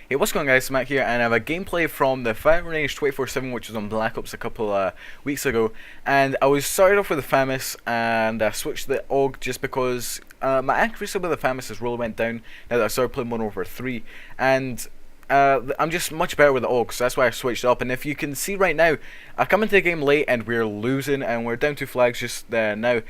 Hey, what's going on, guys? Matt here, and I have a gameplay from the Firing Range 24/7, which was on Black Ops a couple weeks ago. And I was started off with the FAMAS, and I switched to the AUG just because my accuracy with the FAMAS has really went down now that I started playing Modern Warfare 3. And I'm just much better with the AUG, so that's why I switched up. And if you can see right now, I come into the game late and we're losing, and we're down 2 flags just now.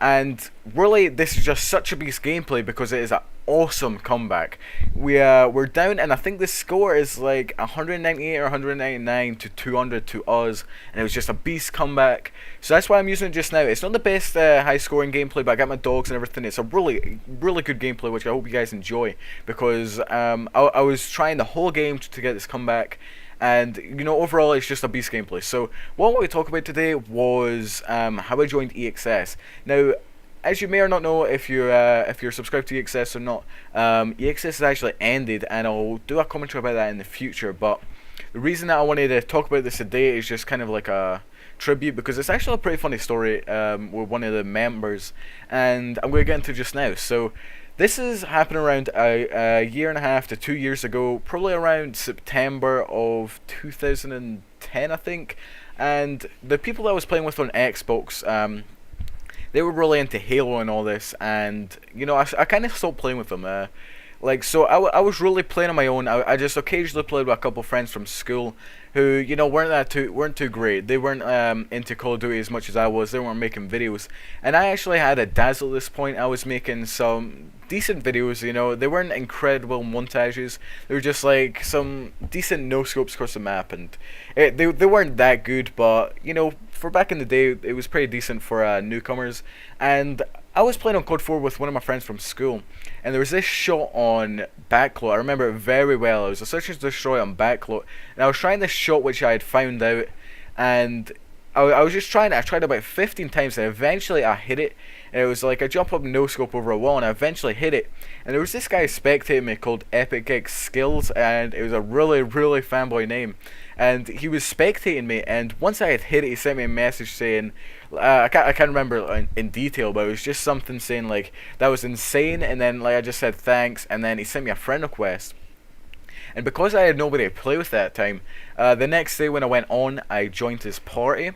And really, this is just such a beast gameplay because it is an awesome comeback. We're down, and I think the score is like 198 or 199 to 200 to us, and it was just a beast comeback. So that's why I'm using it just now. It's not the best high scoring gameplay, but I got my dogs and everything. It's a really good gameplay, which I hope you guys enjoy, because I was trying the whole game to get this comeback. And you know, overall, it's just a beast gameplay. So what I want to talk about today was how I joined ExS. Now, as you may or not know, if you're subscribed to ExS or not, ExS has actually ended, and I'll do a commentary about that in the future. But the reason that I wanted to talk about this today is just kind of like a tribute, because it's actually a pretty funny story with one of the members, and I'm going to get into just now. So this is happening around a year and a half to 2 years ago, probably around September of 2010, I think. And the people that I was playing with on Xbox, they were really into Halo and all this, and you know, I kind of stopped playing with them. So I was really playing on my own. I just occasionally played with a couple of friends from school who, you know, weren't too great. They weren't into Call of Duty as much as I was. They weren't making videos, and I actually had a dazzle at this point. I was making some decent videos. You know, they weren't incredible montages. They were just like some decent no scopes across the map, and they weren't that good. But you know, for back in the day, it was pretty decent for newcomers. And I was playing on Code 4 with one of my friends from school, and there was this shot on Backlot. I remember it very well. It was a search and destroy on Backlot, and I was trying this shot which I had found out, and I was just trying it. I tried about 15 times, and eventually I hit it. And it was like a jump up no scope over a wall, and I eventually hit it. And there was this guy spectating me called ExS Skills, and it was a really fanboy name. And he was spectating me, and once I had hit it, he sent me a message saying, I can't remember in detail, but it was just something saying like, that was insane, and then like I just said thanks, and then he sent me a friend request. And because I had nobody to play with that time, the next day when I went on, I joined his party,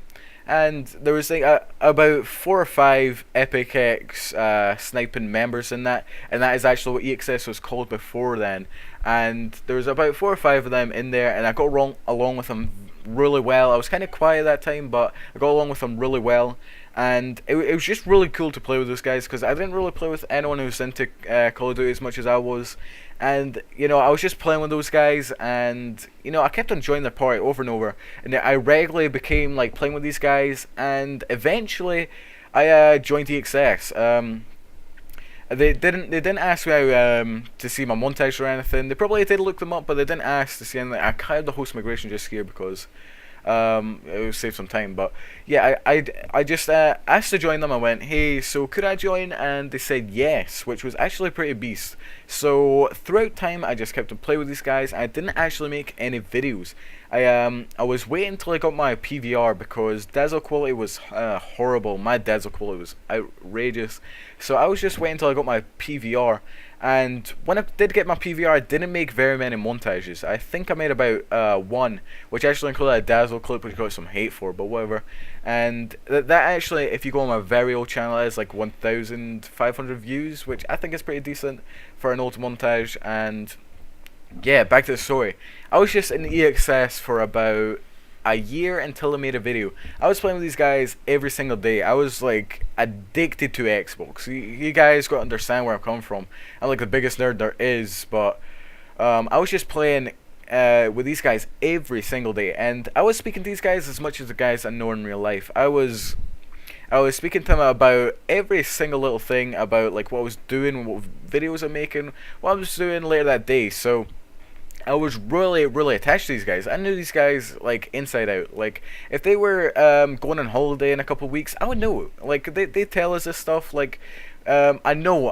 and there was like about 4 or 5 ExS sniping members in that, and that is actually what ExS was called before then. And there was about 4 or 5 of them in there, and I got along with them really well. I was kind of quiet at that time, but I got along with them really well, and it was just really cool to play with those guys, because I didn't really play with anyone who was into Call of Duty as much as I was. And you know, I was just playing with those guys, and you know, I kept on joining their party over and over, and I regularly became like playing with these guys, and eventually I joined ExS. They didn't ask me to see my montage or anything. They probably did look them up, but they didn't ask to see anything. I had the host migration just here because it would save some time. But yeah, I just asked to join them. I went, hey, so could I join? And they said yes, which was actually pretty beast. So throughout time, I just kept on playing with these guys. I didn't actually make any videos. I was waiting until I got my PVR, because dazzle quality was horrible. My dazzle quality was outrageous. So I was just waiting until I got my PVR. And when I did get my PVR, I didn't make very many montages. I think I made about one, which actually included a dazzle clip, which got some hate for, but whatever. And that actually, if you go on my very old channel, is like 1,500 views, which I think is pretty decent for an old montage. And yeah, back to the story. I was just in ExS for about a year until I made a video. I was playing with these guys every single day. I was like addicted to Xbox. You guys got to understand where I'm coming from. I'm like the biggest nerd there is, but I was just playing with these guys every single day, and I was speaking to these guys as much as the guys I know in real life. I was speaking to them about every single little thing, about like what I was doing, what videos I'm making, what I was doing later that day. So I was really attached to these guys. I knew these guys like inside out. Like if they were going on holiday in a couple of weeks, I would know. Like they tell us this stuff. Like I know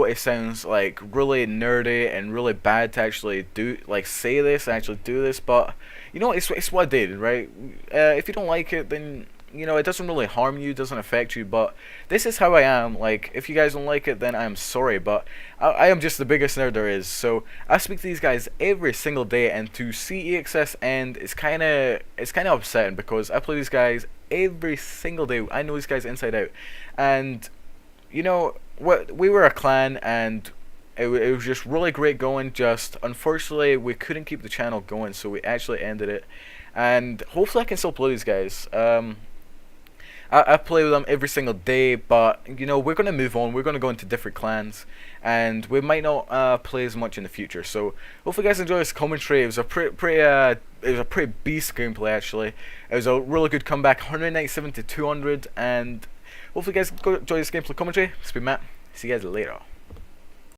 it sounds like really nerdy and really bad to actually say this and actually do this, but you know, it's what I did, right? If you don't like it, then you know, it doesn't really harm you, doesn't affect you, but this is how I am. Like, if you guys don't like it, then I'm sorry, but I am just the biggest nerd there is. So I speak to these guys every single day, and to see ExS end, it's kind of upsetting because I play these guys every single day. I know these guys inside out, and you know, we were a clan, and it was just really great going. Just unfortunately, we couldn't keep the channel going, so we actually ended it. And hopefully, I can still play these guys. I play with them every single day, but you know, we're gonna move on. We're gonna go into different clans, and we might not play as much in the future. So hopefully, you guys enjoy this commentary. It was a pretty beast gameplay actually. It was a really good comeback, 197 to 200, and hopefully, you guys enjoy this gameplay commentary. It's been Matt. See you guys later.